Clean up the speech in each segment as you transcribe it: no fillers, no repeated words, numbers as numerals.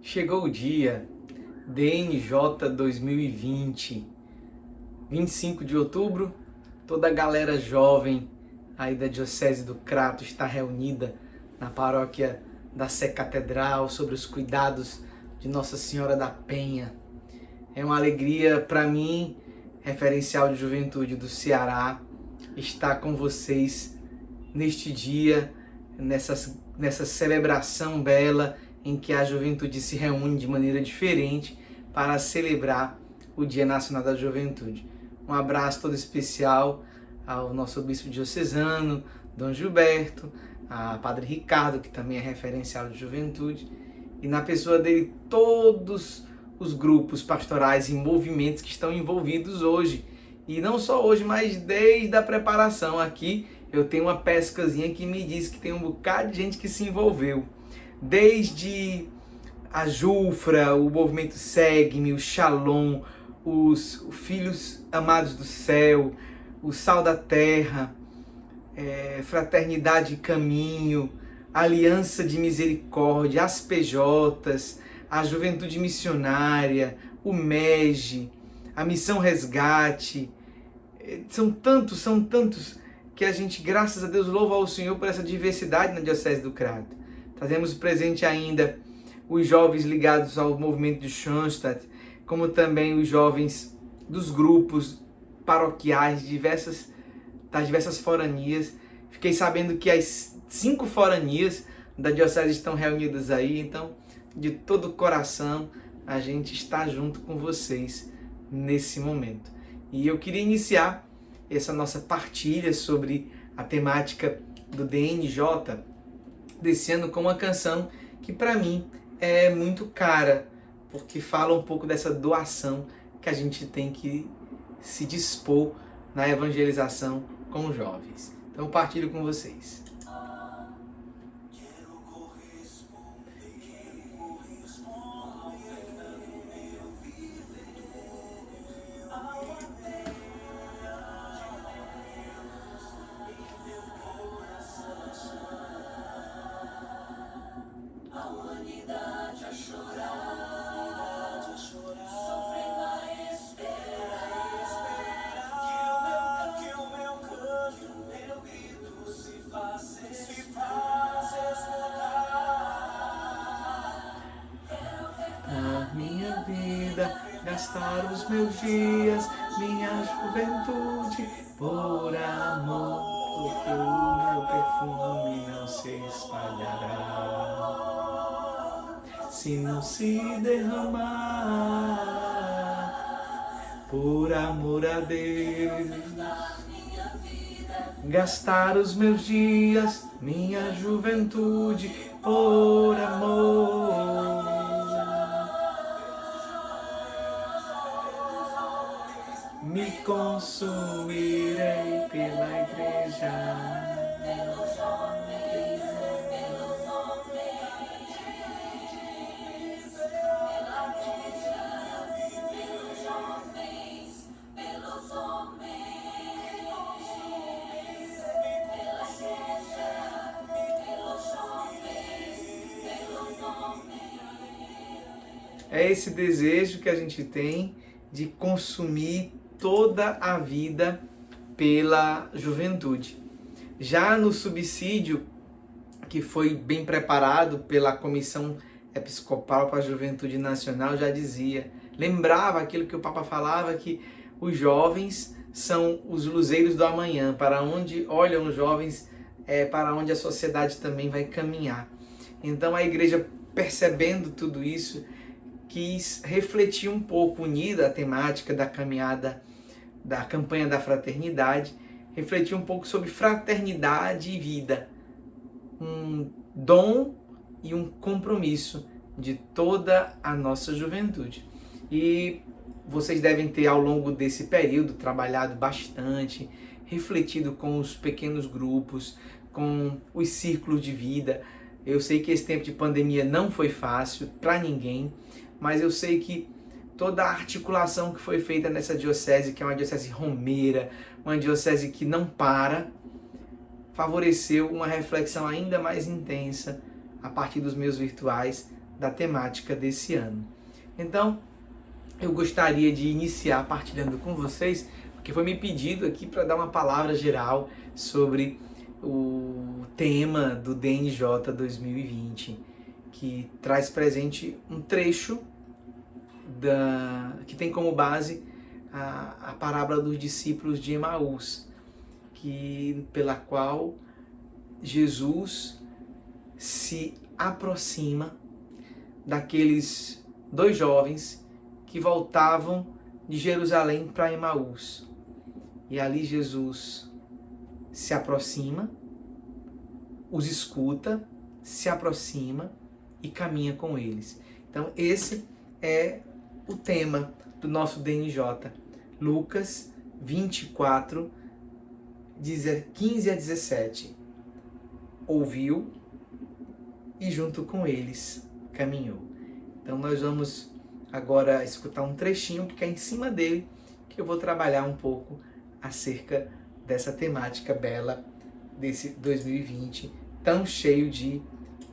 Chegou o dia, DNJ 2020, 25 de outubro, toda a galera jovem aí da Diocese do Crato está reunida na paróquia da Sé Catedral sobre os cuidados de Nossa Senhora da Penha. É uma alegria para mim, referencial de juventude do Ceará, estar com vocês neste dia, nessa celebração bela em que a juventude se reúne de maneira diferente para celebrar o Dia Nacional da Juventude. Um abraço todo especial ao nosso bispo diocesano, Dom Gilberto, a Padre Ricardo, que também é referencial de juventude, e na pessoa dele todos os grupos pastorais e movimentos que estão envolvidos hoje. E não só hoje, mas desde a preparação aqui, eu tenho uma pescazinha que me diz que tem um bocado de gente que se envolveu. Desde a Jufra, o movimento Segue-me, o Shalom, os Filhos Amados do Céu, o Sal da Terra, Fraternidade e Caminho, Aliança de Misericórdia, as PJs, a Juventude Missionária, o MEG, a Missão Resgate. São tantos que a gente, graças a Deus, louva ao Senhor por essa diversidade na Diocese do Crato. Trazemos presente ainda os jovens ligados ao movimento de Schoenstatt, como também os jovens dos grupos paroquiais das diversas foranias. Fiquei sabendo que as 5 foranias da Diocese estão reunidas aí, então, de todo o coração, a gente está junto com vocês nesse momento. E eu queria iniciar essa nossa partilha sobre a temática do DNJ desse ano com uma canção que para mim é muito cara, porque fala um pouco dessa doação que a gente tem que se dispor na evangelização com os jovens. Então partilho com vocês. Minha vida, gastar os meus dias, minha juventude, por amor, porque o meu perfume não se espalhará, se não se derramar, por amor a Deus. Gastar os meus dias, minha juventude, por amor. Me consumirei pela igreja. É esse desejo que a gente tem de consumir toda a vida pela juventude. Já no subsídio, que foi bem preparado pela Comissão Episcopal para a Juventude Nacional, já dizia, lembrava aquilo que o Papa falava, que os jovens são os luzeiros do amanhã, para onde olham os jovens, para onde a sociedade também vai caminhar. Então a igreja, percebendo tudo isso, quis refletir um pouco, unida à temática da caminhada, da campanha da fraternidade, refletir um pouco sobre fraternidade e vida, um dom e um compromisso de toda a nossa juventude. E vocês devem ter, ao longo desse período, trabalhado bastante, refletido com os pequenos grupos, com os círculos de vida. Eu sei que esse tempo de pandemia não foi fácil para ninguém, mas eu sei que toda a articulação que foi feita nessa diocese, que é uma diocese romeira, uma diocese que não para, favoreceu uma reflexão ainda mais intensa a partir dos meios virtuais da temática desse ano. Então, eu gostaria de iniciar partilhando com vocês, porque foi me pedido aqui para dar uma palavra geral sobre o tema do DNJ 2020, que traz presente um trecho que tem como base a parábola dos discípulos de Emaús, pela qual Jesus se aproxima daqueles dois jovens que voltavam de Jerusalém para Emaús. E ali Jesus se aproxima, os escuta, se aproxima e caminha com eles. Então esse é o tema do nosso DNJ. Lucas 24, 15 a 17. Ouviu e junto com eles caminhou. Então nós vamos agora escutar um trechinho que é em cima dele, que eu vou trabalhar um pouco acerca dessa temática bela desse 2020 tão cheio de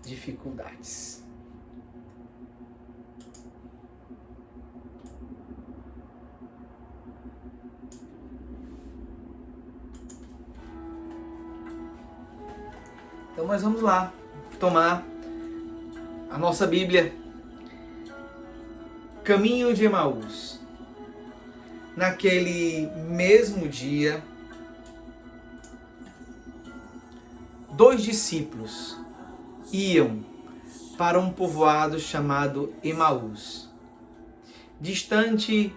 dificuldades. Então nós vamos lá tomar a nossa Bíblia. Caminho de Emaús. Naquele mesmo dia, 2 discípulos iam para um povoado chamado Emaús, distante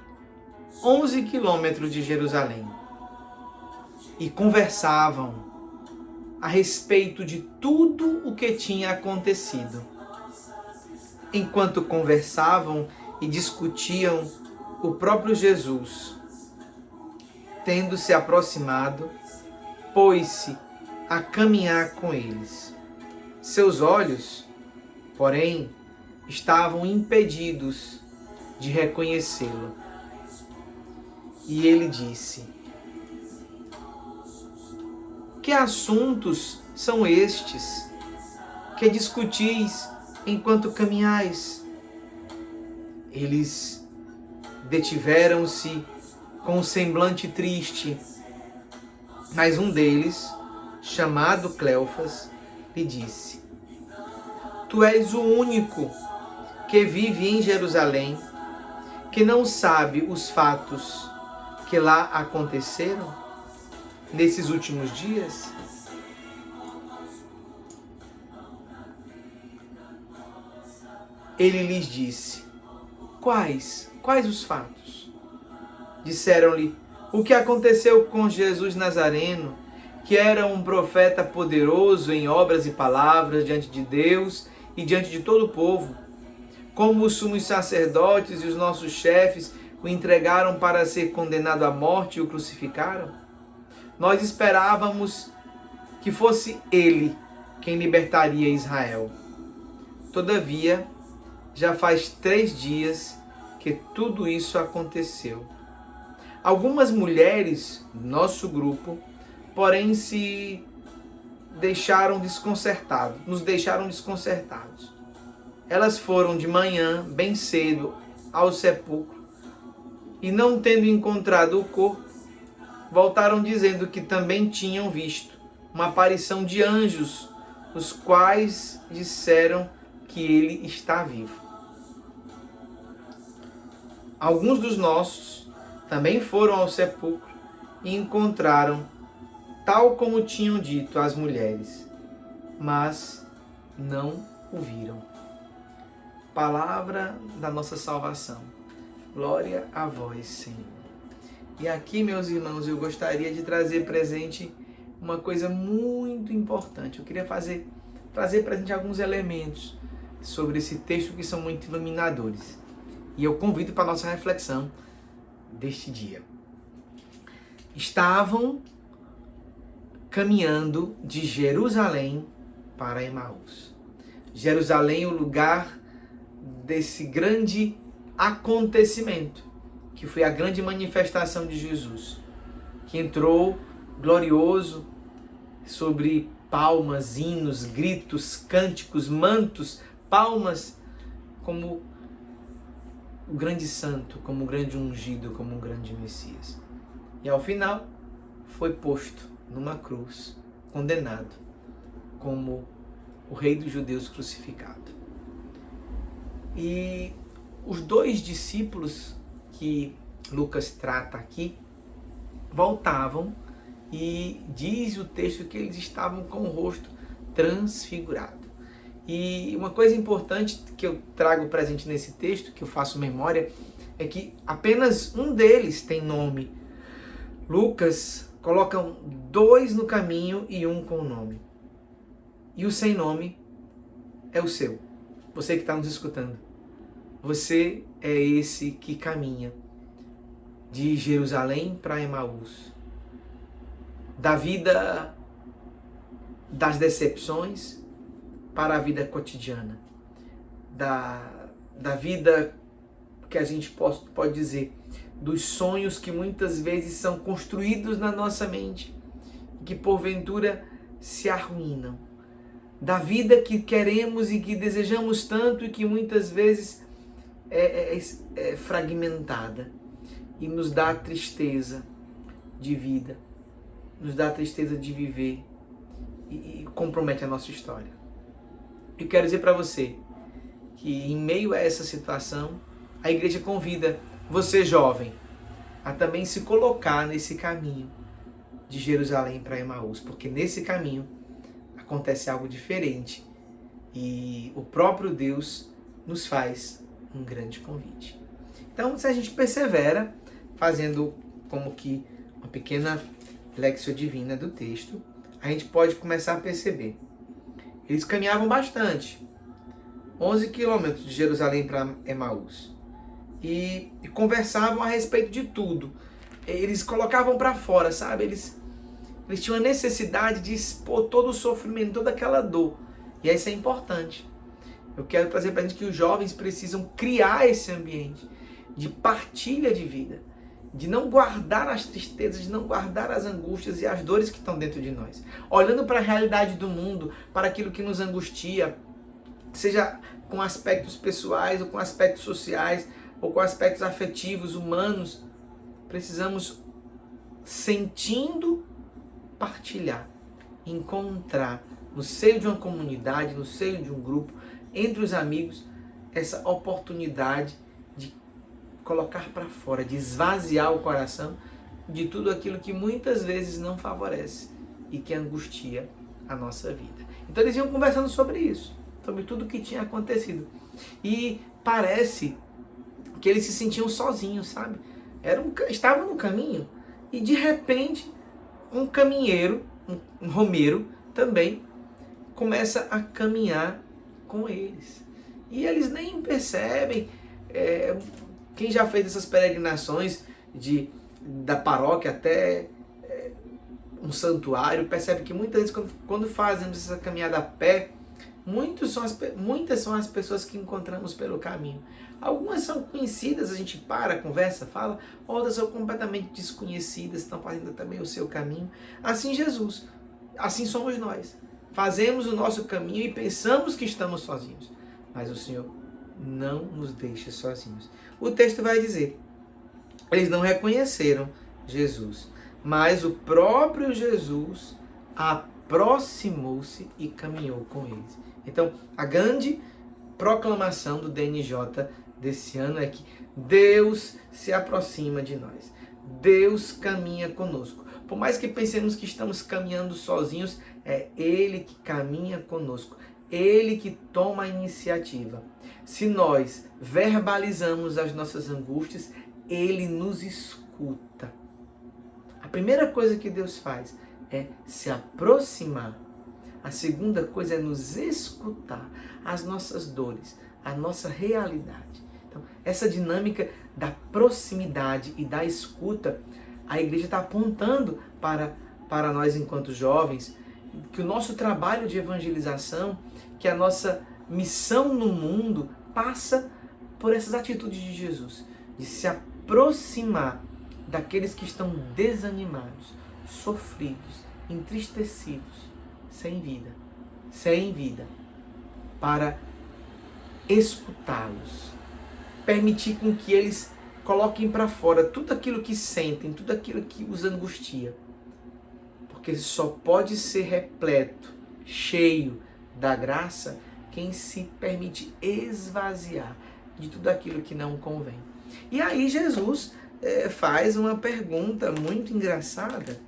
11 quilômetros de Jerusalém, e conversavam a respeito de tudo o que tinha acontecido. Enquanto conversavam e discutiam, o próprio Jesus, tendo se aproximado, pôs-se a caminhar com eles. Seus olhos, porém, estavam impedidos de reconhecê-lo. E ele disse: que assuntos são estes que discutis enquanto caminhais? Eles detiveram-se com um semblante triste, mas um deles, chamado Cleofas, lhe disse: tu és o único que vive em Jerusalém, que não sabe os fatos que lá aconteceram nesses últimos dias? Ele lhes disse: Quais os fatos? Disseram-lhe: o que aconteceu com Jesus Nazareno, que era um profeta poderoso em obras e palavras diante de Deus e diante de todo o povo. Como os sumos sacerdotes e os nossos chefes o entregaram para ser condenado à morte e o crucificaram? Nós esperávamos que fosse ele quem libertaria Israel. Todavia, já faz 3 dias que tudo isso aconteceu. Algumas mulheres do nosso grupo, porém, nos deixaram desconcertados. Elas foram de manhã, bem cedo, ao sepulcro e, não tendo encontrado o corpo, voltaram dizendo que também tinham visto uma aparição de anjos, os quais disseram que ele está vivo. Alguns dos nossos também foram ao sepulcro e encontraram tal como tinham dito as mulheres, mas não o viram. Palavra da nossa salvação. Glória a vós, Senhor. E aqui, meus irmãos, eu gostaria de trazer presente uma coisa muito importante. Eu queria trazer presente alguns elementos sobre esse texto que são muito iluminadores. E eu convido para a nossa reflexão deste dia. Estavam caminhando de Jerusalém para Emaús. Jerusalém, o lugar desse grande acontecimento, que foi a grande manifestação de Jesus, que entrou glorioso sobre palmas, hinos, gritos, cânticos, mantos, palmas como o grande santo, como o grande ungido, como o grande Messias. E ao final foi posto numa cruz, condenado, como o rei dos judeus crucificado. E os dois discípulos que Lucas trata aqui voltavam e diz o texto que eles estavam com o rosto transfigurado. E uma coisa importante que eu trago presente nesse texto, que eu faço memória, é que apenas um deles tem nome. Lucas coloca 2 no caminho e 1 com nome. E o sem nome é o seu. Você que está nos escutando. Você é esse que caminha de Jerusalém para Emaús. Da vida das decepções para a vida cotidiana. Da vida que a gente pode dizer, dos sonhos que muitas vezes são construídos na nossa mente, que porventura se arruinam. Da vida que queremos e que desejamos tanto e que muitas vezes é fragmentada e nos dá tristeza de vida, nos dá tristeza de viver e compromete a nossa história. Eu quero dizer para você que em meio a essa situação, a igreja convida você, jovem, a também se colocar nesse caminho de Jerusalém para Emaús, porque nesse caminho acontece algo diferente e o próprio Deus nos faz um grande convite. Então, se a gente persevera fazendo como que uma pequena lexio divina do texto, a gente pode começar a perceber. Eles caminhavam bastante, 11 quilômetros de Jerusalém para Emaús, e conversavam a respeito de tudo. Eles colocavam para fora, sabe? Eles tinham a necessidade de expor todo o sofrimento, toda aquela dor. E isso é importante. Eu quero trazer para a gente que os jovens precisam criar esse ambiente de partilha de vida, de não guardar as tristezas, de não guardar as angústias e as dores que estão dentro de nós. Olhando para a realidade do mundo, para aquilo que nos angustia, seja com aspectos pessoais ou com aspectos sociais, ou com aspectos afetivos, humanos, precisamos, sentindo, partilhar, encontrar no seio de uma comunidade, no seio de um grupo, entre os amigos, essa oportunidade de colocar para fora, de esvaziar o coração de tudo aquilo que muitas vezes não favorece e que angustia a nossa vida. Então eles iam conversando sobre isso, sobre tudo o que tinha acontecido. E parece que eles se sentiam sozinhos, sabe? Estavam no caminho e de repente um caminheiro, um romeiro também começa a caminhar com eles. E eles nem percebem. Quem já fez essas peregrinações da paróquia até um santuário, percebe que muitas vezes quando fazemos essa caminhada a pé, muitas são as pessoas que encontramos pelo caminho. Algumas são conhecidas, a gente para, conversa, fala, outras são completamente desconhecidas, estão fazendo também o seu caminho. Assim Jesus, assim somos nós. Fazemos o nosso caminho e pensamos que estamos sozinhos, mas o Senhor não nos deixa sozinhos. O texto vai dizer, eles não reconheceram Jesus, mas o próprio Jesus aproximou-se e caminhou com eles. Então, a grande proclamação do DNJ desse ano é que Deus se aproxima de nós. Deus caminha conosco. Por mais que pensemos que estamos caminhando sozinhos, é Ele que caminha conosco. Ele que toma a iniciativa. Se nós verbalizamos as nossas angústias, Ele nos escuta. A primeira coisa que Deus faz é se aproximar. A segunda coisa é nos escutar as nossas dores, a nossa realidade. Então, essa dinâmica da proximidade e da escuta, a igreja está apontando para nós enquanto jovens, que o nosso trabalho de evangelização, que a nossa missão no mundo passa por essas atitudes de Jesus, de se aproximar daqueles que estão desanimados, sofridos, entristecidos, sem vida, para escutá-los, permitir com que eles coloquem para fora tudo aquilo que sentem, tudo aquilo que os angustia. Porque só pode ser repleto, cheio da graça, quem se permite esvaziar de tudo aquilo que não convém. E aí Jesus faz uma pergunta muito engraçada.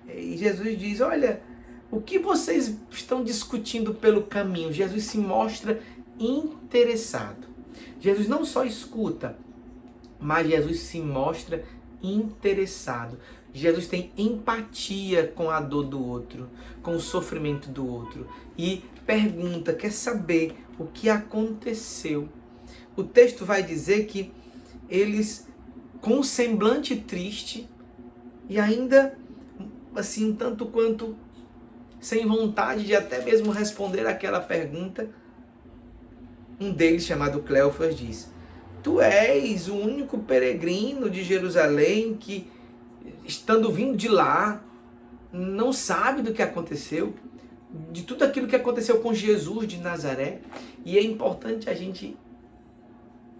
E Jesus diz, olha, o que vocês estão discutindo pelo caminho? Jesus se mostra interessado. Jesus não só escuta, mas Jesus se mostra interessado. Jesus tem empatia com a dor do outro, com o sofrimento do outro. E pergunta, quer saber o que aconteceu. O texto vai dizer que eles, com um semblante triste e ainda assim um tanto quanto sem vontade de até mesmo responder aquela pergunta, um deles, chamado Cleofas, diz, tu és o único peregrino de Jerusalém que, estando vindo de lá, não sabe do que aconteceu, de tudo aquilo que aconteceu com Jesus de Nazaré. E é importante a gente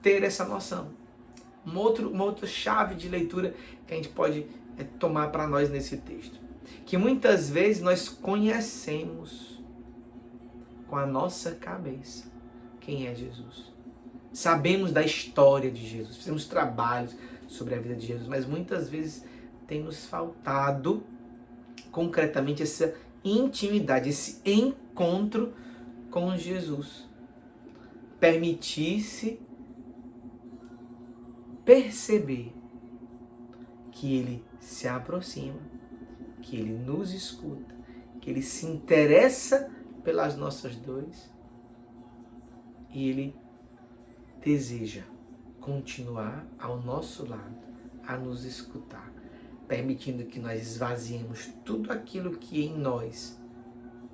ter essa noção. Uma outra chave de leitura que a gente pode tomar para nós nesse texto. Que muitas vezes nós conhecemos com a nossa cabeça quem é Jesus. Sabemos da história de Jesus, fizemos trabalhos sobre a vida de Jesus, mas muitas vezes tem nos faltado concretamente essa intimidade, esse encontro com Jesus. Permitir-se perceber que Ele se aproxima, que Ele nos escuta, que Ele se interessa pelas nossas dores e Ele deseja continuar ao nosso lado, a nos escutar, permitindo que nós esvaziemos tudo aquilo que em nós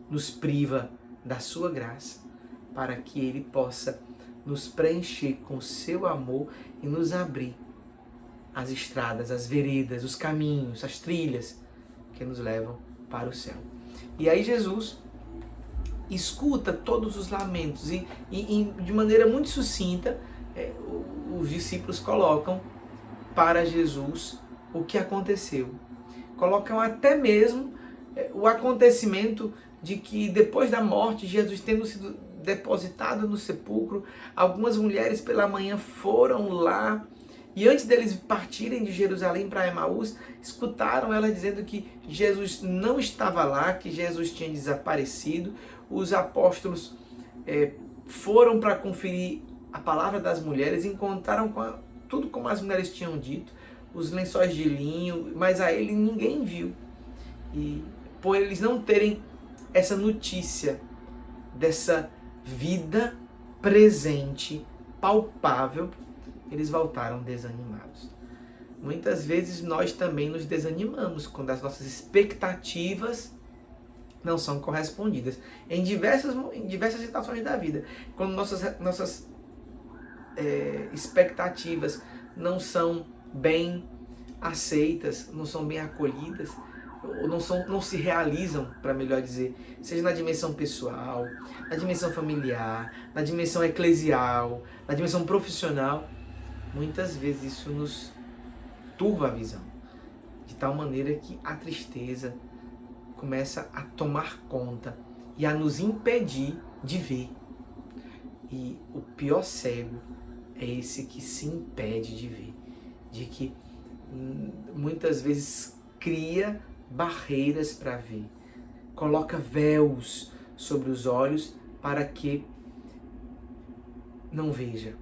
nos priva da sua graça, para que Ele possa nos preencher com o seu amor e nos abrir as estradas, as veredas, os caminhos, as trilhas que nos levam para o céu. E aí Jesus escuta todos os lamentos e de maneira muito sucinta, os discípulos colocam para Jesus o que aconteceu. Colocam até mesmo o acontecimento de que depois da morte, Jesus tendo sido depositado no sepulcro, algumas mulheres pela manhã foram lá e antes deles partirem de Jerusalém para Emaús, escutaram ela dizendo que Jesus não estava lá, que Jesus tinha desaparecido. Os apóstolos foram para conferir a palavra das mulheres, encontraram tudo como as mulheres tinham dito, os lençóis de linho, mas a ele ninguém viu. E por eles não terem essa notícia dessa vida presente, palpável, eles voltaram desanimados. Muitas vezes nós também nos desanimamos quando as nossas expectativas não são correspondidas. Em diversas situações da vida, quando nossas expectativas não são bem aceitas, não são bem acolhidas, ou não se realizam, para melhor dizer, seja na dimensão pessoal, na dimensão familiar, na dimensão eclesial, na dimensão profissional, muitas vezes isso nos turva a visão, de tal maneira que a tristeza começa a tomar conta e a nos impedir de ver. E o pior cego é esse que se impede de ver, de que muitas vezes cria barreiras para ver, coloca véus sobre os olhos para que não veja.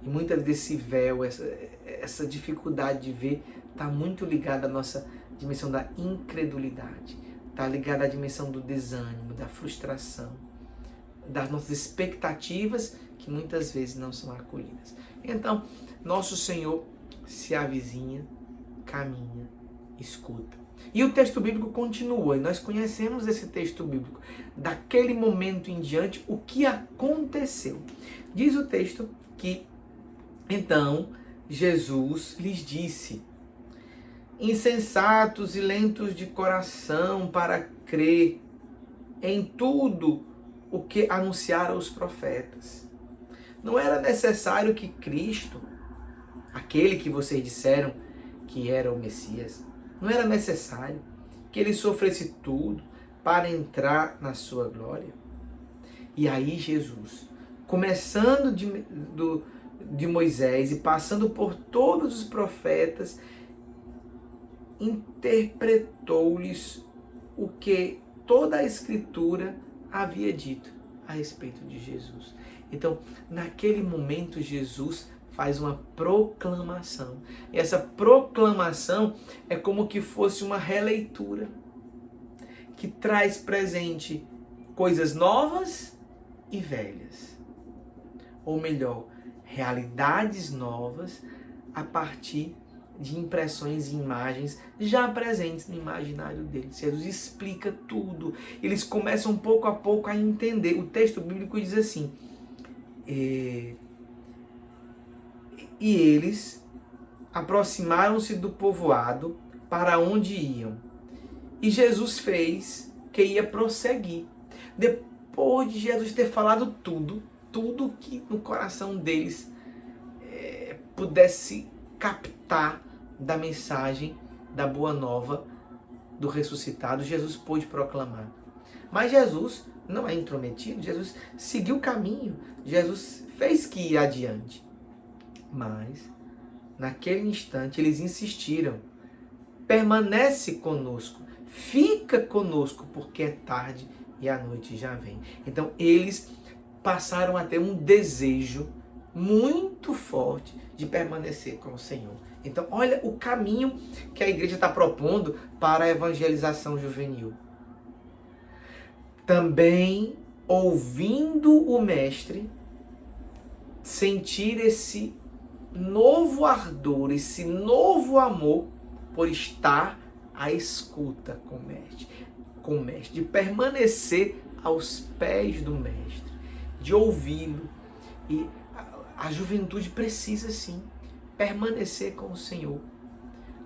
E muitas vezes esse véu, essa dificuldade de ver, está muito ligada à nossa dimensão da incredulidade, está ligada à dimensão do desânimo, da frustração, das nossas expectativas que muitas vezes não são acolhidas. Então, nosso Senhor se avizinha, caminha, escuta. E o texto bíblico continua, e nós conhecemos esse texto bíblico. Daquele momento em diante, o que aconteceu? Diz o texto que, então, Jesus lhes disse: insensatos e lentos de coração para crer em tudo o que anunciaram os profetas. Não era necessário que Cristo, aquele que vocês disseram que era o Messias, não era necessário que ele sofresse tudo para entrar na sua glória. E aí Jesus, começando de Moisés e passando por todos os profetas, interpretou-lhes o que toda a Escritura havia dito a respeito de Jesus. Então, naquele momento, Jesus faz uma proclamação. E essa proclamação é como que fosse uma releitura, que traz presente coisas novas e velhas. Ou melhor, realidades novas a partir de impressões e imagens já presentes no imaginário deles. Jesus explica tudo. Eles começam pouco a pouco a entender. O texto bíblico diz assim: e eles aproximaram-se do povoado para onde iam. E Jesus fez que ia prosseguir. Depois de Jesus ter falado tudo que no coração deles pudesse captar da mensagem da boa nova do ressuscitado, Jesus pôde proclamar. Mas Jesus não é intrometido, Jesus seguiu o caminho, Jesus fez que ir adiante. Mas, naquele instante, eles insistiram: permanece conosco, fica conosco, porque é tarde e a noite já vem. Então, eles passaram a ter um desejo muito forte de permanecer com o Senhor. Então, olha o caminho que a igreja está propondo para a evangelização juvenil. Também, ouvindo o Mestre, sentir esse novo ardor, esse novo amor por estar à escuta com o Mestre, de permanecer aos pés do Mestre, de ouvi-lo. E a juventude precisa sim permanecer com o Senhor.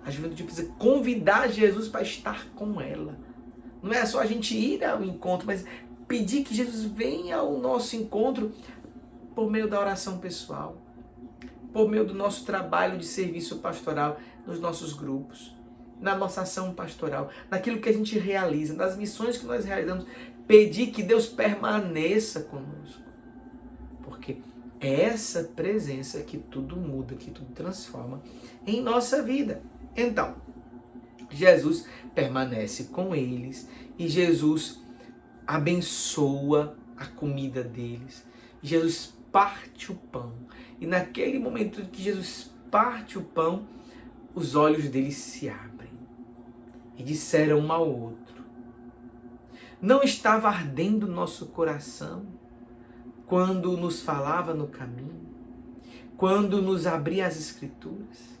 A juventude precisa convidar Jesus para estar com ela. Não é só a gente ir ao encontro, mas pedir que Jesus venha ao nosso encontro por meio da oração pessoal, por meio do nosso trabalho de serviço pastoral nos nossos grupos, na nossa ação pastoral, naquilo que a gente realiza, nas missões que nós realizamos. Pedir que Deus permaneça conosco, porque é essa presença que tudo muda, que tudo transforma em nossa vida. Então, Jesus permanece com eles e Jesus abençoa a comida deles. Jesus parte o pão. E naquele momento que Jesus parte o pão, os olhos deles se abrem e disseram um ao outro: não estava ardendo nosso coração quando nos falava no caminho, quando nos abria as Escrituras?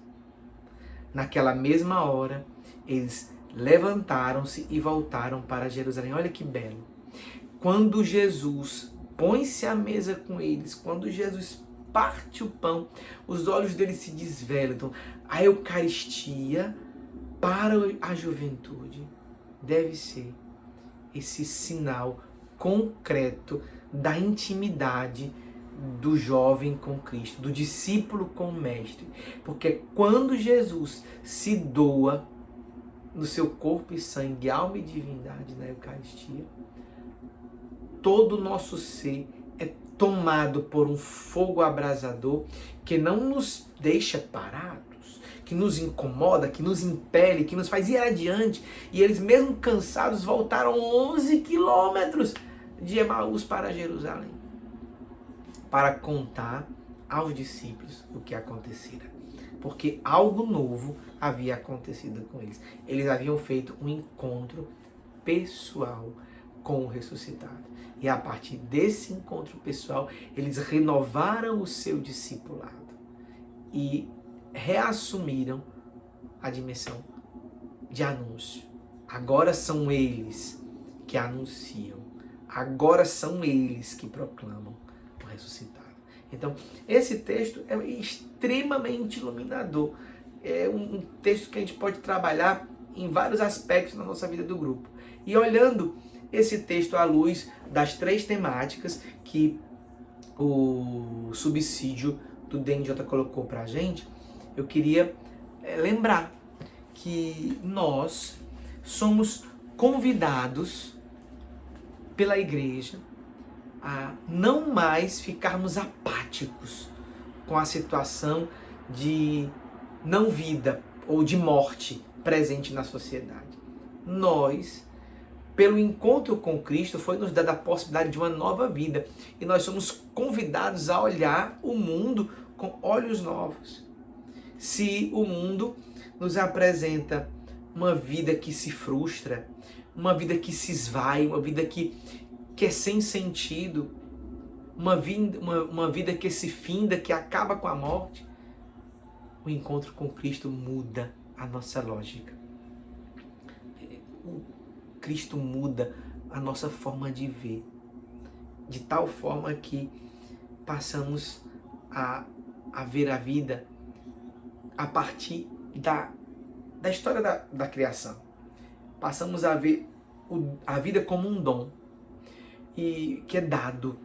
Naquela mesma hora, eles levantaram-se e voltaram para Jerusalém. Olha que belo. Quando Jesus põe-se à mesa com eles, quando Jesus parte o pão, os olhos deles se desvelam. Então, a Eucaristia para a juventude deve ser esse sinal concreto da intimidade do jovem com Cristo, do discípulo com o Mestre. Porque quando Jesus se doa no seu corpo e sangue, alma e divindade na Eucaristia, todo o nosso ser é tomado por um fogo abrasador que não nos deixa parados, que nos incomoda, que nos impele, que nos faz ir adiante. E eles, mesmo cansados, voltaram 11 quilômetros de Emaús para Jerusalém, para contar aos discípulos o que acontecera. Porque algo novo havia acontecido com eles. Eles haviam feito um encontro pessoal com o ressuscitado. E a partir desse encontro pessoal, eles renovaram o seu discipulado e reassumiram a dimensão de anúncio. Agora são eles que anunciam. Agora são eles que proclamam o ressuscitado. Então, esse texto é extremamente iluminador. É um texto que a gente pode trabalhar em vários aspectos na nossa vida do grupo. E olhando esse texto à luz das 3 temáticas que o subsídio do DNJ colocou pra gente, eu queria lembrar que nós somos convidados pela igreja a não mais ficarmos apáticos com a situação de não vida ou de morte presente na sociedade. Nós, pelo encontro com Cristo, foi nos dada a possibilidade de uma nova vida. E nós somos convidados a olhar o mundo com olhos novos. Se o mundo nos apresenta uma vida que se frustra, uma vida que se esvai, uma vida que é sem sentido, uma vida que se finda, que acaba com a morte, o encontro com Cristo muda a nossa lógica. O Cristo muda a nossa forma de ver, de tal forma que passamos a ver a vida a partir da história da criação. Passamos a ver a vida como um dom, e que é dado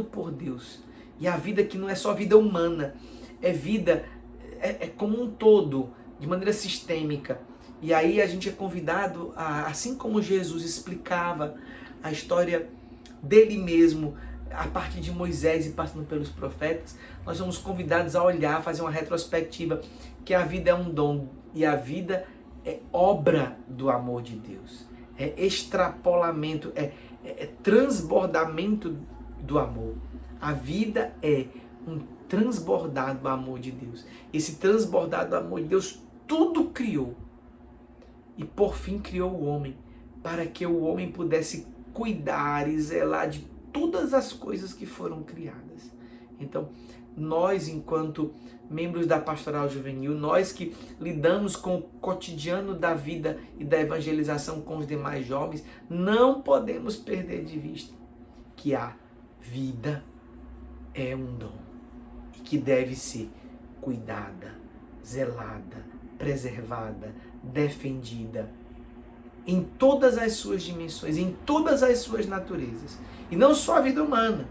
por Deus. E a vida que não é só vida humana, é vida como um todo, de maneira sistêmica. E aí a gente é convidado a, assim como Jesus explicava a história dele mesmo, a partir de Moisés e passando pelos profetas, nós somos convidados a olhar, a fazer uma retrospectiva, que a vida é um dom e a vida é obra do amor de Deus. É extrapolamento, é transbordamento do amor. A vida é um transbordar do amor de Deus. Esse transbordar do amor de Deus tudo criou. E por fim criou o homem, para que o homem pudesse cuidar e zelar de todas as coisas que foram criadas. Então, nós, enquanto membros da Pastoral Juvenil, nós que lidamos com o cotidiano da vida e da evangelização com os demais jovens, não podemos perder de vista que a vida é um dom e que deve ser cuidada, zelada, preservada, defendida em todas as suas dimensões, em todas as suas naturezas. E não só a vida humana,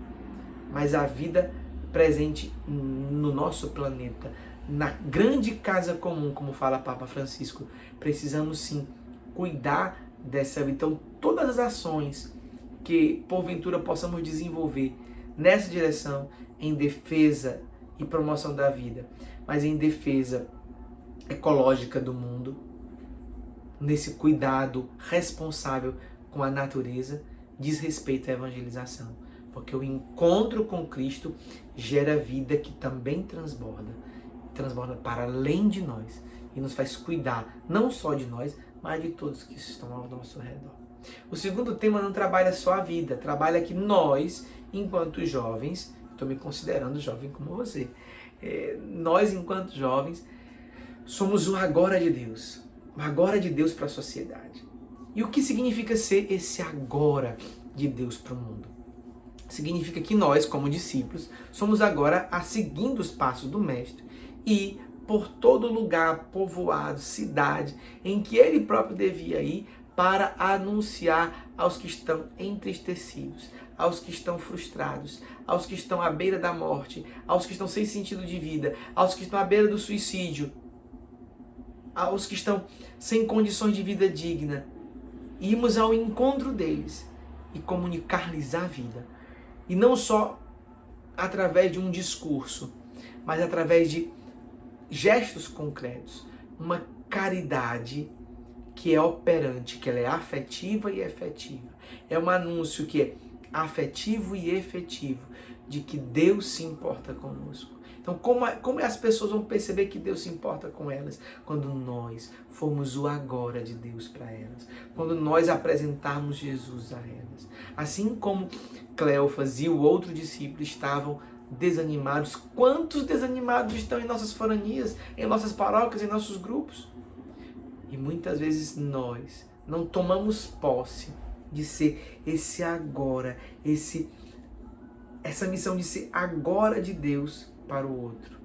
mas a vida presente no nosso planeta, na grande casa comum, como fala Papa Francisco. Precisamos sim cuidar dessa vida. Então, todas as ações que porventura possamos desenvolver nessa direção, em defesa e promoção da vida, mas em defesa ecológica do mundo, nesse cuidado responsável com a natureza, diz respeito à evangelização. Porque o encontro com Cristo gera vida que também transborda para além de nós e nos faz cuidar não só de nós, mas de todos que estão ao nosso redor. O segundo tema não trabalha só a vida, trabalha que nós, enquanto jovens, estou me considerando jovem como você, nós, enquanto jovens, somos o agora de Deus, o agora de Deus para a sociedade. E o que significa ser esse agora de Deus para o mundo? Significa que nós, como discípulos, somos agora a seguindo os passos do Mestre e por todo lugar, povoado, cidade, em que ele próprio devia ir para anunciar aos que estão entristecidos, aos que estão frustrados, aos que estão à beira da morte, aos que estão sem sentido de vida, aos que estão à beira do suicídio, aos que estão sem condições de vida digna. Irmos ao encontro deles e comunicar-lhes a vida. E não só através de um discurso, mas através de gestos concretos. Uma caridade que é operante, que ela é afetiva e efetiva. É um anúncio que é afetivo e efetivo de que Deus se importa conosco. Então, como as pessoas vão perceber que Deus se importa com elas? Quando nós formos o agora de Deus para elas. Quando nós apresentarmos Jesus a elas. Assim como Cleofas e o outro discípulo estavam desanimados. Quantos desanimados estão em nossas foranias, em nossas paróquias, em nossos grupos? E muitas vezes nós não tomamos posse de ser esse agora, essa missão de ser agora de Deus para o outro.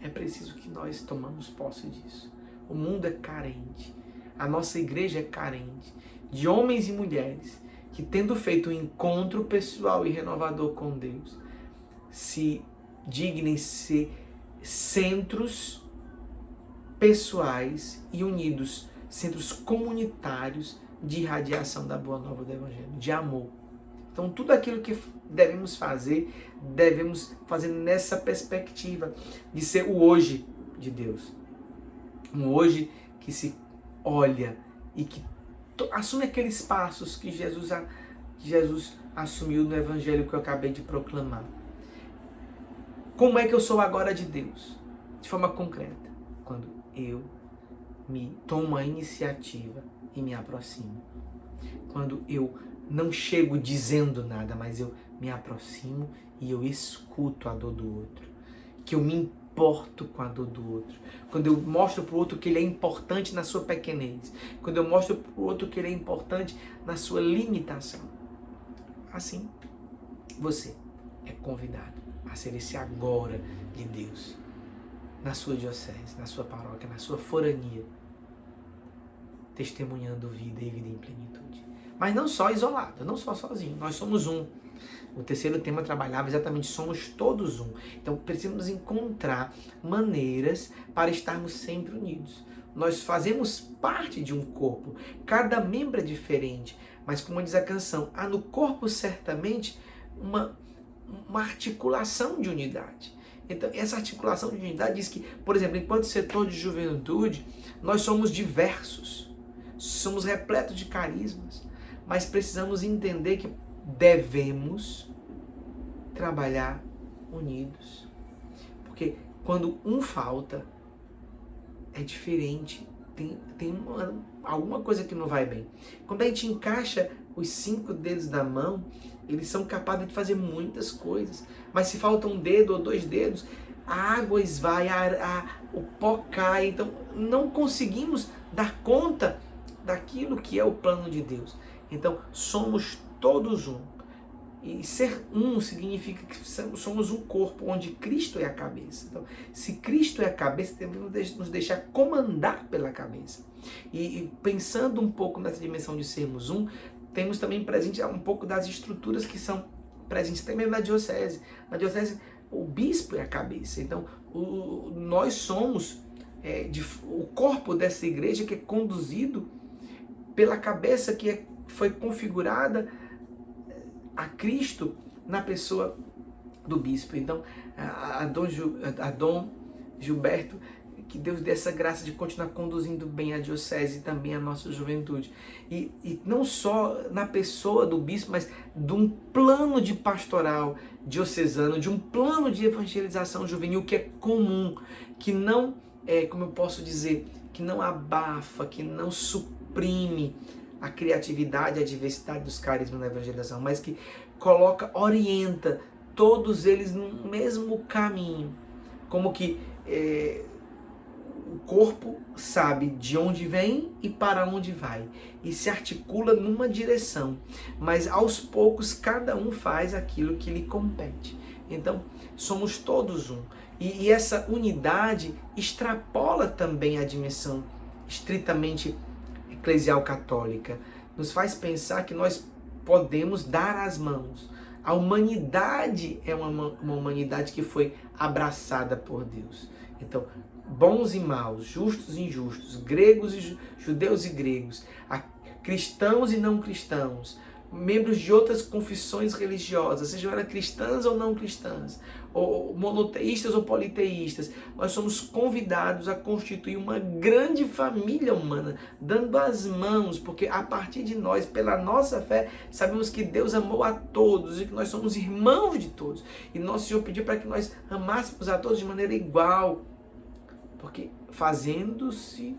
É preciso que nós tomamos posse disso. O mundo é carente, a nossa igreja é carente de homens e mulheres que, tendo feito um encontro pessoal e renovador com Deus, se dignem ser centros pessoais e unidos, centros comunitários de irradiação da boa nova do Evangelho, de amor. Então, tudo aquilo que devemos fazer nessa perspectiva de ser o hoje de Deus. Um hoje que se olha e que assume aqueles passos que Jesus assumiu no Evangelho que eu acabei de proclamar. Como é que eu sou agora de Deus? De forma concreta, quando eu me tomo a iniciativa e me aproximo. Quando eu não chego dizendo nada, mas eu me aproximo e eu escuto a dor do outro. Que eu me importo com a dor do outro. Quando eu mostro para o outro que ele é importante na sua pequenez. Quando eu mostro para o outro que ele é importante na sua limitação. Assim, você é convidado a ser esse agora de Deus. Na sua diocese, na sua paróquia, na sua forania. Testemunhando vida e vida em plenitude. Mas não só isolado, não só sozinho. Nós somos um. O terceiro tema trabalhava exatamente, somos todos um. Então precisamos encontrar maneiras para estarmos sempre unidos. Nós fazemos parte de um corpo. Cada membro é diferente. Mas como diz a canção, há no corpo certamente uma articulação de unidade. Então essa articulação de unidade diz que, por exemplo, enquanto setor de juventude, nós somos diversos. Somos repletos de carismas. Mas precisamos entender que devemos trabalhar unidos. Porque quando um falta, é diferente. Tem alguma coisa que não vai bem. Quando a gente encaixa os 5 dedos da mão, eles são capazes de fazer muitas coisas. Mas se falta um dedo ou 2 dedos, a água esvai, o pó cai. Então não conseguimos dar conta daquilo que é o plano de Deus. Então, somos todos um. E ser um significa que somos um corpo onde Cristo é a cabeça. Então, se Cristo é a cabeça, devemos nos deixar comandar pela cabeça. E pensando um pouco nessa dimensão de sermos um, temos também presente um pouco das estruturas que são presentes também na diocese. Na diocese, o bispo é a cabeça. Então, nós somos o corpo dessa igreja que é conduzido pela cabeça que foi configurada a Cristo na pessoa do bispo. Então, a Dom Gilberto, que Deus dê essa graça de continuar conduzindo bem a diocese e também a nossa juventude. E não só na pessoa do bispo, mas de um plano de pastoral diocesano, de um plano de evangelização juvenil que é comum, que não, como eu posso dizer, que não abafa, que não suprime a criatividade e a diversidade dos carismas na evangelização, mas que orienta todos eles no mesmo caminho. Como que o corpo sabe de onde vem e para onde vai. E se articula numa direção. Mas aos poucos cada um faz aquilo que lhe compete. Então, somos todos um. E essa unidade extrapola também a dimensão estritamente eclesial católica, nos faz pensar que nós podemos dar as mãos. A humanidade é uma humanidade que foi abraçada por Deus. Então, bons e maus, justos e injustos, gregos e judeus e gregos, cristãos e não cristãos, membros de outras confissões religiosas, sejam elas cristãs ou não cristãs, ou monoteístas ou politeístas, nós somos convidados a constituir uma grande família humana, dando as mãos, porque a partir de nós, pela nossa fé, sabemos que Deus amou a todos e que nós somos irmãos de todos. E nosso Senhor pediu para que nós amássemos a todos de maneira igual, porque fazendo-se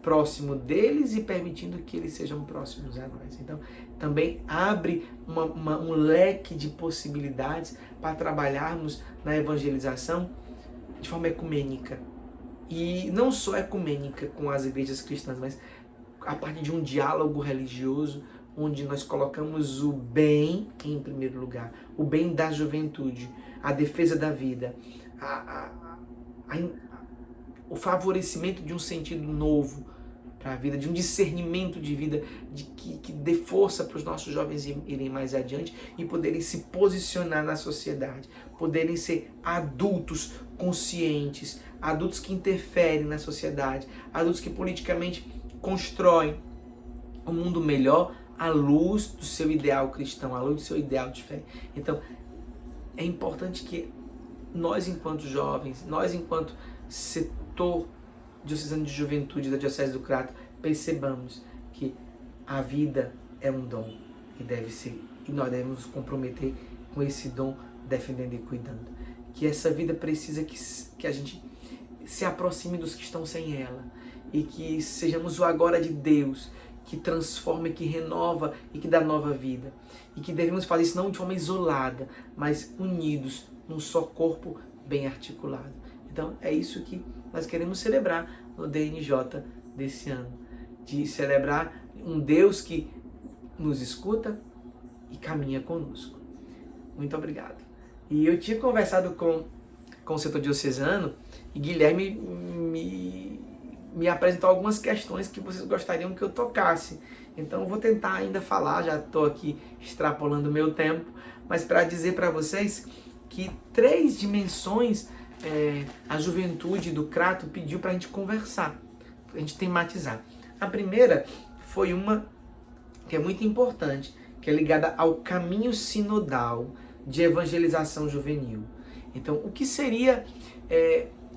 próximo deles e permitindo que eles sejam próximos a nós. Então, também abre um leque de possibilidades para trabalharmos na evangelização de forma ecumênica. E não só ecumênica com as igrejas cristãs, mas a partir de um diálogo religioso, onde nós colocamos o bem em primeiro lugar, o bem da juventude, a defesa da vida, o favorecimento de um sentido novo, para a vida, de um discernimento de vida, que dê força para os nossos jovens irem mais adiante e poderem se posicionar na sociedade, poderem ser adultos conscientes, adultos que interferem na sociedade, adultos que politicamente constroem um mundo melhor à luz do seu ideal cristão, à luz do seu ideal de fé. Então, é importante que nós, enquanto jovens, nós, enquanto setor diocesano de juventude da Diocese do Crato, percebamos que a vida é um dom e deve ser, e nós devemos nos comprometer com esse dom, defendendo e cuidando. Que essa vida precisa que a gente se aproxime dos que estão sem ela e que sejamos o agora de Deus, que transforma, que renova e que dá nova vida. E que devemos fazer isso não de forma isolada, mas unidos num só corpo bem articulado. Então é isso que nós queremos celebrar no DNJ desse ano. De celebrar um Deus que nos escuta e caminha conosco. Muito obrigado. E eu tinha conversado com o setor diocesano e Guilherme me apresentou algumas questões que vocês gostariam que eu tocasse. Então eu vou tentar ainda falar, já estou aqui extrapolando o meu tempo, mas para dizer para vocês que 3 dimensões a juventude do Crato pediu para a gente conversar, para a gente tematizar. A primeira foi uma que é muito importante, que é ligada ao caminho sinodal de evangelização juvenil. Então, o que seria,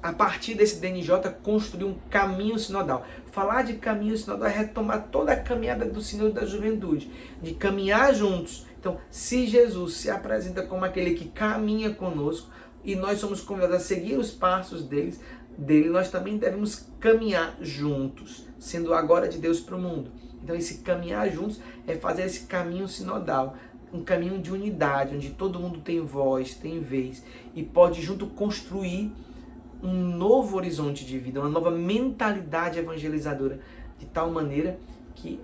a partir desse DNJ, construir um caminho sinodal? Falar de caminho sinodal é retomar toda a caminhada do Sínodo da Juventude, de caminhar juntos. Então, se Jesus se apresenta como aquele que caminha conosco e nós somos convidados a seguir os passos dele, nós também devemos caminhar juntos, sendo agora de Deus para o mundo. Então, esse caminhar juntos é fazer esse caminho sinodal, um caminho de unidade, onde todo mundo tem voz, tem vez e pode junto construir um novo horizonte de vida, uma nova mentalidade evangelizadora, de tal maneira que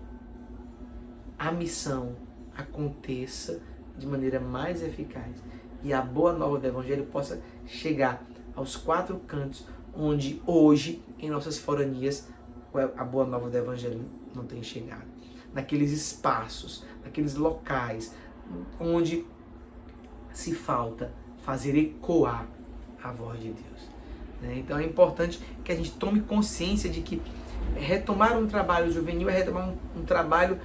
a missão aconteça de maneira mais eficaz e a boa nova do Evangelho possa chegar aos 4 cantos onde hoje, em nossas foranias, a boa nova do Evangelho não tem chegado. Naqueles espaços, naqueles locais onde se falta fazer ecoar a voz de Deus. Então é importante que a gente tome consciência de que retomar um trabalho juvenil é retomar um trabalho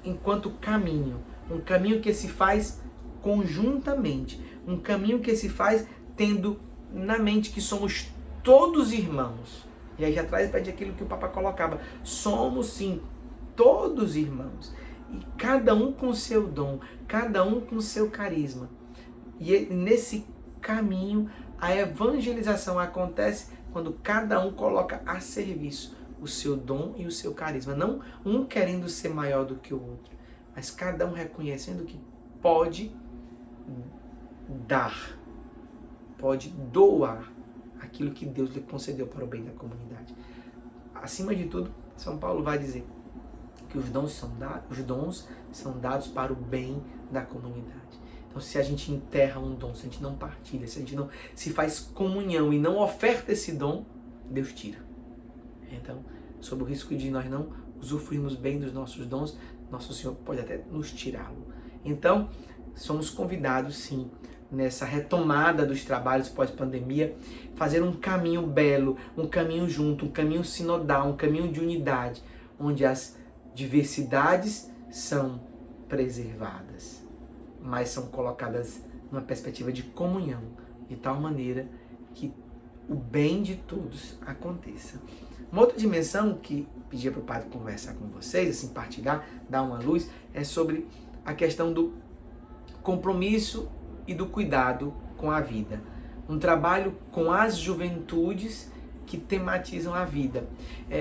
enquanto caminho. Um caminho que se faz conjuntamente. Um caminho que se faz tendo na mente que somos todos irmãos. E aí já traz para a gente aquilo que o Papa colocava. Somos sim todos irmãos. E cada um com seu dom, cada um com seu carisma. E nesse caminho a evangelização acontece quando cada um coloca a serviço o seu dom e o seu carisma. Não um querendo ser maior do que o outro, mas cada um reconhecendo que pode dar, pode doar aquilo que Deus lhe concedeu para o bem da comunidade. Acima de tudo, São Paulo vai dizer que os dons são dados para o bem da comunidade. Então, se a gente enterra um dom, se a gente não partilha, se a gente não se faz comunhão e não oferta esse dom, Deus tira. Então, sob o risco de nós não usufruirmos bem dos nossos dons, nosso Senhor pode até nos tirá-lo. Então, somos convidados, sim, nessa retomada dos trabalhos pós-pandemia, fazer um caminho belo, um caminho junto, um caminho sinodal, um caminho de unidade, onde as diversidades são preservadas, mas são colocadas numa perspectiva de comunhão, de tal maneira que o bem de todos aconteça. Uma outra dimensão que pedia para o padre conversar com vocês, assim, partilhar, dar uma luz, é sobre a questão do compromisso e do cuidado com a vida. Um trabalho com as juventudes que tematizam a vida.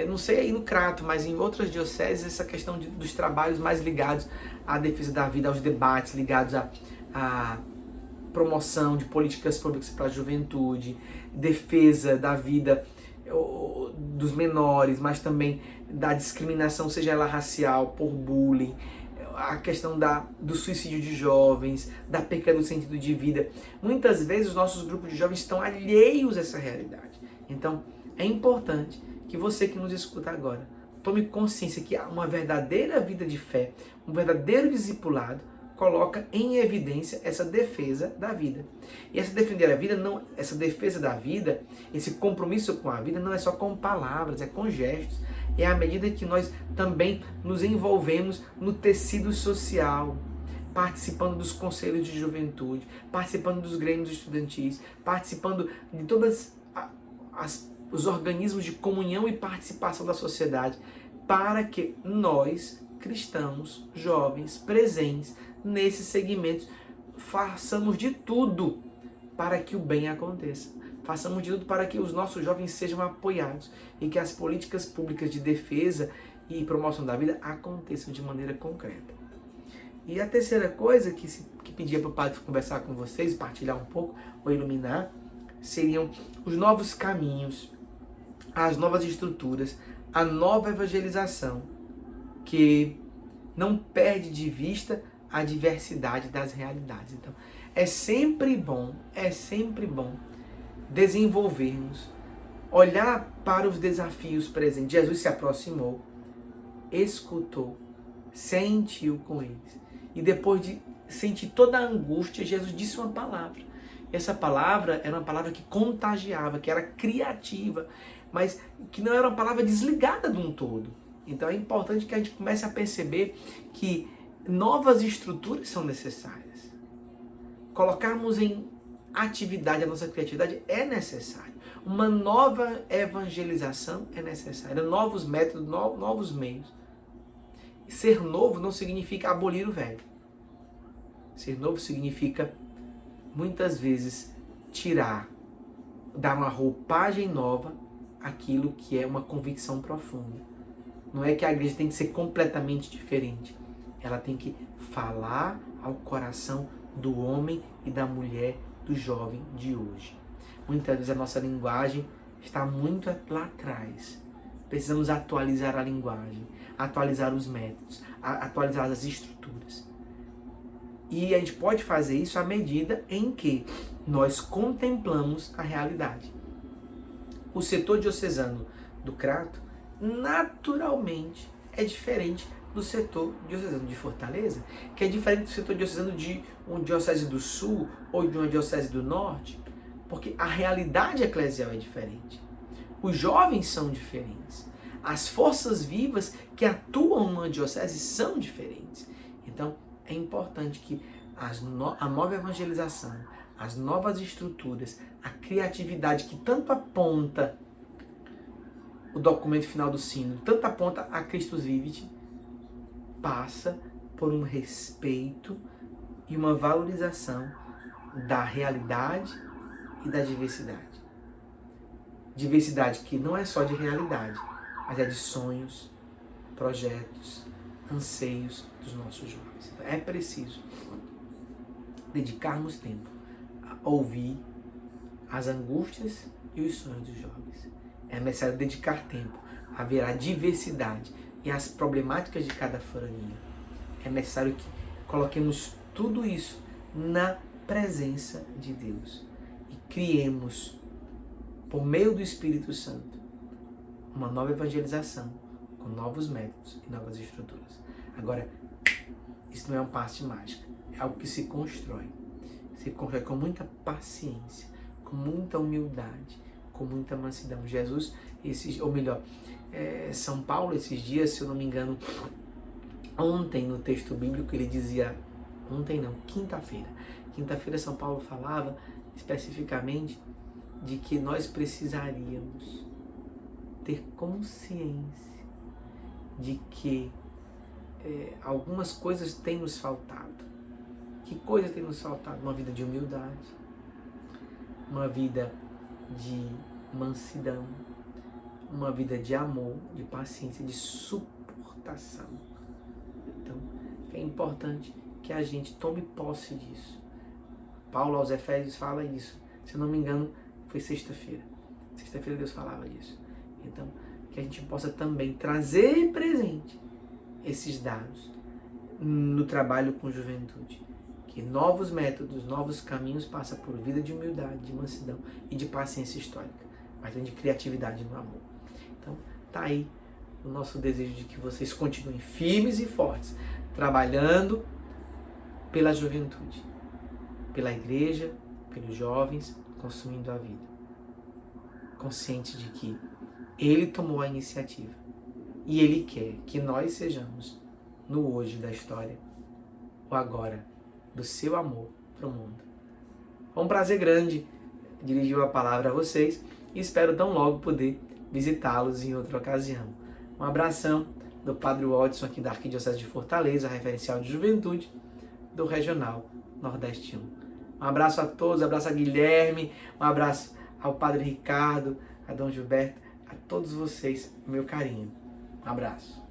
Não sei aí no Crato, mas em outras dioceses, essa questão dos trabalhos mais ligados à defesa da vida, aos debates ligados à promoção de políticas públicas para a juventude, defesa da vida dos menores, mas também da discriminação, seja ela racial, por bullying, a questão do suicídio de jovens, da perca do sentido de vida. Muitas vezes os nossos grupos de jovens estão alheios a essa realidade. Então, é importante que você que nos escuta agora tome consciência que uma verdadeira vida de fé, um verdadeiro discipulado, coloca em evidência essa defesa da vida. E essa defesa da vida, não, essa defesa da vida, esse compromisso com a vida não é só com palavras, é com gestos. É à medida que nós também nos envolvemos no tecido social, participando dos conselhos de juventude, participando dos grêmios estudantis, participando de todos os organismos de comunhão e participação da sociedade, para que nós, cristãos, jovens, presentes nesses segmentos, façamos de tudo para que o bem aconteça. Façamos de tudo para que os nossos jovens sejam apoiados e que as políticas públicas de defesa e promoção da vida aconteçam de maneira concreta. E a terceira coisa que pedia para o padre conversar com vocês, partilhar um pouco ou iluminar, seriam os novos caminhos, as novas estruturas, a nova evangelização, que não perde de vista a diversidade das realidades. Então, é sempre bom desenvolvermos, olhar para os desafios presentes. Jesus se aproximou, escutou, sentiu com eles. E depois de sentir toda a angústia, Jesus disse uma palavra. Essa palavra era uma palavra que contagiava, que era criativa, mas que não era uma palavra desligada de um todo. Então é importante que a gente comece a perceber que novas estruturas são necessárias. Colocarmos em atividade a nossa criatividade é necessário. Uma nova evangelização é necessária. Novos métodos, novos meios. Ser novo não significa abolir o velho. Ser novo significa, muitas vezes, dar uma roupagem nova àquilo que é uma convicção profunda. Não é que a igreja tem que ser completamente diferente. Ela tem que falar ao coração do homem e da mulher, do jovem de hoje. Muitas vezes a nossa linguagem está muito lá atrás. Precisamos atualizar a linguagem, atualizar os métodos, atualizar as estruturas. E a gente pode fazer isso à medida em que nós contemplamos a realidade. O setor diocesano do Crato, naturalmente, é diferente do setor diocesano de Fortaleza, que é diferente do setor diocesano de uma diocese do Sul ou de uma diocese do Norte, porque a realidade eclesial é diferente. Os jovens são diferentes. As forças vivas que atuam numa diocese são diferentes. Então, é importante que a nova evangelização, as novas estruturas, a criatividade que tanto aponta o documento final do Sínodo, tanto aponta a Christus Vivit, passa por um respeito e uma valorização da realidade e da diversidade. Diversidade que não é só de realidade, mas é de sonhos, projetos, anseios dos nossos jovens. Então, é preciso dedicarmos tempo a ouvir as angústias e os sonhos dos jovens. É necessário dedicar tempo a ver a diversidade e as problemáticas de cada forania. É necessário que coloquemos tudo isso na presença de Deus e criemos, por meio do Espírito Santo, uma nova evangelização com novos métodos e novas estruturas. Agora, isso não é um passe de mágica, é algo que se constrói. Se constrói com muita paciência, com muita humildade, com muita mansidão. Jesus, São Paulo, esses dias, se eu não me engano, ontem no texto bíblico ele dizia, quinta-feira. Quinta-feira São Paulo falava especificamente de que nós precisaríamos ter consciência de que algumas coisas têm nos faltado. Que coisa tem nos faltado? Uma vida de humildade, uma vida de mansidão, uma vida de amor, de paciência, de suportação. Então, é importante que a gente tome posse disso. Paulo aos Efésios fala isso. Se eu não me engano, foi sexta-feira. Sexta-feira Deus falava disso. Então, que a gente possa também trazer presente esses dados no trabalho com juventude. Que novos métodos, novos caminhos passam por vida de humildade, de mansidão e de paciência histórica, mas também de criatividade no amor. Então, tá aí o nosso desejo de que vocês continuem firmes e fortes, trabalhando pela juventude, pela igreja, pelos jovens, construindo a vida. Consciente de que Ele tomou a iniciativa e Ele quer que nós sejamos, no hoje da história, o agora do seu amor para o mundo. Foi um prazer grande dirigir a palavra a vocês e espero tão logo poder visitá-los em outra ocasião. Um abração do Padre Watson aqui da Arquidiocese de Fortaleza, referencial de juventude do Regional Nordeste 1. Um abraço a todos, um abraço a Guilherme, um abraço ao Padre Ricardo, a Dom Gilberto, a todos vocês, meu carinho. Um abraço.